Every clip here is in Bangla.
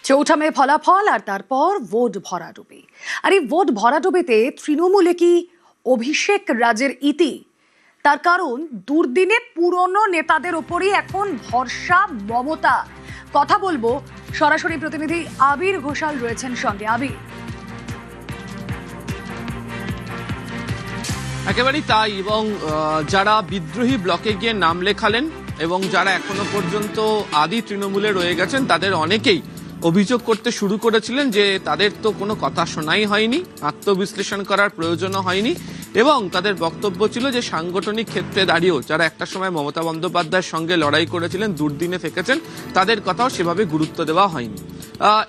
চৌঠা মে ফলাফল আর তারপর ভোট ভরাডুবি। আর এই ভোট ভরাডুবিতে তৃণমূলে কি অভিষেক রাজের ইতি? তার কারণ দুর্দিনে পুরনো নেতাদের ওপরই এখন ভরসা মমতা। কথা বলবো, সরাসরি প্রতিনিধি আবির ঘোষাল রয়েছেন সঙ্গে। আবির, একেবারেই তাই। এবং যারা বিদ্রোহী ব্লকে গিয়ে নাম লেখালেন এবং যারা এখনো পর্যন্ত আদি তৃণমূলে রয়ে গেছেন, তাদের অনেকেই অভিযোগ করতে শুরু করেছিলেন যে তাদের তো কোনো কথা শোনাই হয়নি, আত্মবিশ্লেষণ করার প্রয়োজনও হয়নি, এবং তাদের বক্তব্য ছিল যে সাংগঠনিক ক্ষেত্রে দাঁড়িয়েও যারা একটা সময় মমতা বন্দ্যোপাধ্যায়ের সঙ্গে লড়াই করেছিলেন, দুর্দিনে থেকেছেন, তাদের কথাও সেভাবে গুরুত্ব দেওয়া হয়নি।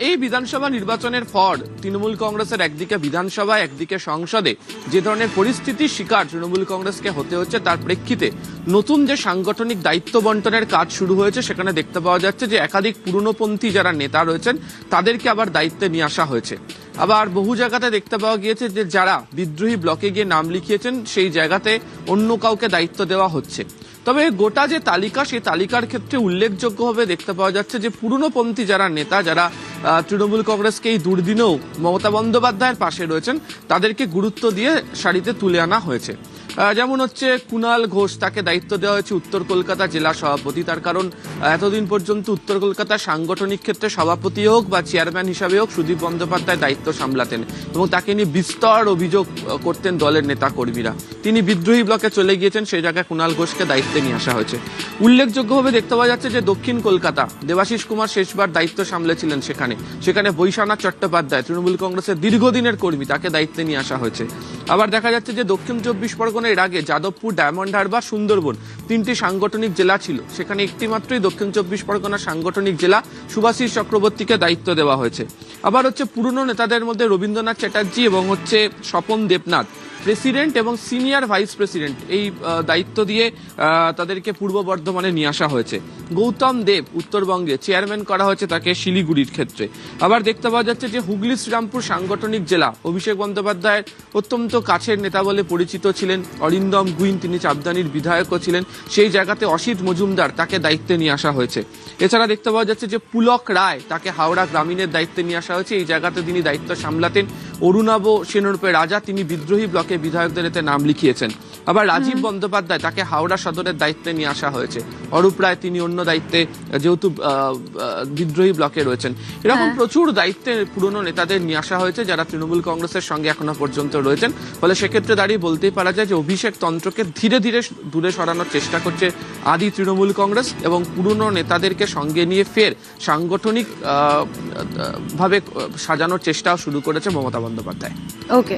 এই বিধানসভা নির্বাচনের পর তৃণমূল কংগ্রেসের একদিকে বিধানসভায়, একদিকে সংসদে যে ধরনের পরিস্থিতির শিকার তৃণমূল কংগ্রেসকে হতে হচ্ছে, তার প্রেক্ষিতে নতুন যে সাংগঠনিক দায়িত্ব বন্টনের কাজ শুরু হয়েছে, সেখানে দেখতে পাওয়া যাচ্ছে যে একাধিক পুরনোপন্থী যারা নেতা রয়েছেন তাদেরকে আবার দায়িত্বে নিয়ে আসা হয়েছে। আবার বহু জায়গাতে দেখতে পাওয়া গিয়েছে যে যারা বিদ্রোহী ব্লকে গিয়ে নাম লিখিয়েছেন সেই জায়গাতে অন্য কাউকে দায়িত্ব দেওয়া হচ্ছে। তবে গোটা যে তালিকা, সেই তালিকার ক্ষেত্রে উল্লেখযোগ্যভাবে দেখতে পাওয়া যাচ্ছে যে পুরনোপন্থী যারা নেতা, যারা তৃণমূল কংগ্রেসকে এই দুর্দিনেও মমতা বন্দ্যোপাধ্যায়ের পাশে রয়েছেন, তাদেরকে গুরুত্ব দিয়ে সারিতে তুলে আনা হয়েছে। যেমন হচ্ছে কুণাল ঘোষ, তাকে দায়িত্ব দেওয়া হয়েছে উত্তর কলকাতা জেলা সভাপতি। তার কারণ এতদিন পর্যন্ত উত্তর কলকাতার সাংগঠনিক ক্ষেত্রে সভাপতি হোক বা চেয়ারম্যান হিসাবে হোক সুদীপ বন্দ্যোপাধ্যায় দায়িত্ব সামলাতেন এবং তাকে নিয়ে বিস্তর অভিযোগ করতেন দলের নেতা কর্মীরা। তিনি বিদ্রোহী ব্লকে চলে গিয়েছেন, সেই জায়গায় কুণাল ঘোষকে দায়িত্বে নিয়ে আসা হয়েছে। উল্লেখযোগ্যভাবে দেখতে পাওয়া যাচ্ছে যে দক্ষিণ কলকাতা দেবাশিস কুমার শেষবার দায়িত্ব সামলেছিলেন, সেখানে বৈশানাথ চট্টোপাধ্যায় তৃণমূল কংগ্রেসের দীর্ঘদিনের কর্মী, তাকে দায়িত্বে নিয়ে আসা হয়েছে। আবার দেখা যাচ্ছে যে দক্ষিণ 24 পরগনা এর আগে যাদবপুর, ডায়মন্ড হারবার, সুন্দরবন তিনটি সাংগঠনিক জেলা ছিল, সেখানে একটি মাত্রই দক্ষিণ 24 পরগনা সাংগঠনিক জেলা শুভাশিস চক্রবর্তীকে দায়িত্ব দেওয়া হয়েছে। আবার হচ্ছে পুরনো নেতাদের মধ্যে রবীন্দ্রনাথ চ্যাটার্জি এবং হচ্ছে স্বপন দেবনাথ প্রেসিডেন্ট এবং সিনিয়র ভাইস প্রেসিডেন্ট, এই দায়িত্ব দিয়ে তাদেরকে পূর্ব বর্ধমানে নিয়ে আসা হয়েছে। গৌতম দেব উত্তরবঙ্গে চেয়ারম্যান করা হয়েছে তাকে শিলিগুড়ির ক্ষেত্রে। আবার দেখতে পাওয়া যাচ্ছে যে হুগলি শ্রীরামপুর সাংগঠনিক জেলা, অভিষেক বন্দ্যোপাধ্যায়ের অত্যন্ত কাছের নেতা বলে পরিচিত ছিলেন অরিন্দম গুইন, তিনি চাপদানির বিধায়কও ছিলেন, সেই জায়গাতে অসিত মজুমদার, তাকে দায়িত্বে নিয়ে আসা হয়েছে। এছাড়া দেখতে পাওয়া যাচ্ছে যে পুলক রায়, তাকে হাওড়া গ্রামীণের দায়িত্বে নিয়ে আসা হয়েছে, এই জায়গাতে তিনি দায়িত্ব সামলাতেন। অরুণাভ সেনরূপে রাজা, তিনি বিদ্রোহী ব্লকে বিধায়কদের এতে নাম লিখিয়েছেন। আবার রাজীব বন্দ্যোপাধ্যায়, তাকে হাওড়া সদরের দায়িত্বে নিয়ে আসা হয়েছে। অরূপ রায়, তিনি অন্য দায়িত্বে, যেহেতু বিদ্রোহী ব্লকে রয়েছেন। এরকম প্রচুর দায়িত্বে পুরনো নেতাদের নিয়ে আসা হয়েছে যারা তৃণমূল কংগ্রেসের সঙ্গে এখনো পর্যন্ত রয়েছেন। ফলে সেক্ষেত্রে দাঁড়িয়ে বলতেই পারা যায় যে অভিষেক তন্ত্রকে ধীরে ধীরে দূরে সরানোর চেষ্টা করছে আদি তৃণমূল কংগ্রেস এবং পুরনো নেতাদেরকে সঙ্গে নিয়ে ফের সাংগঠনিক ভাবে সাজানোর চেষ্টাও শুরু করেছে মমতা বন্দ্যোপাধ্যায়। ওকে।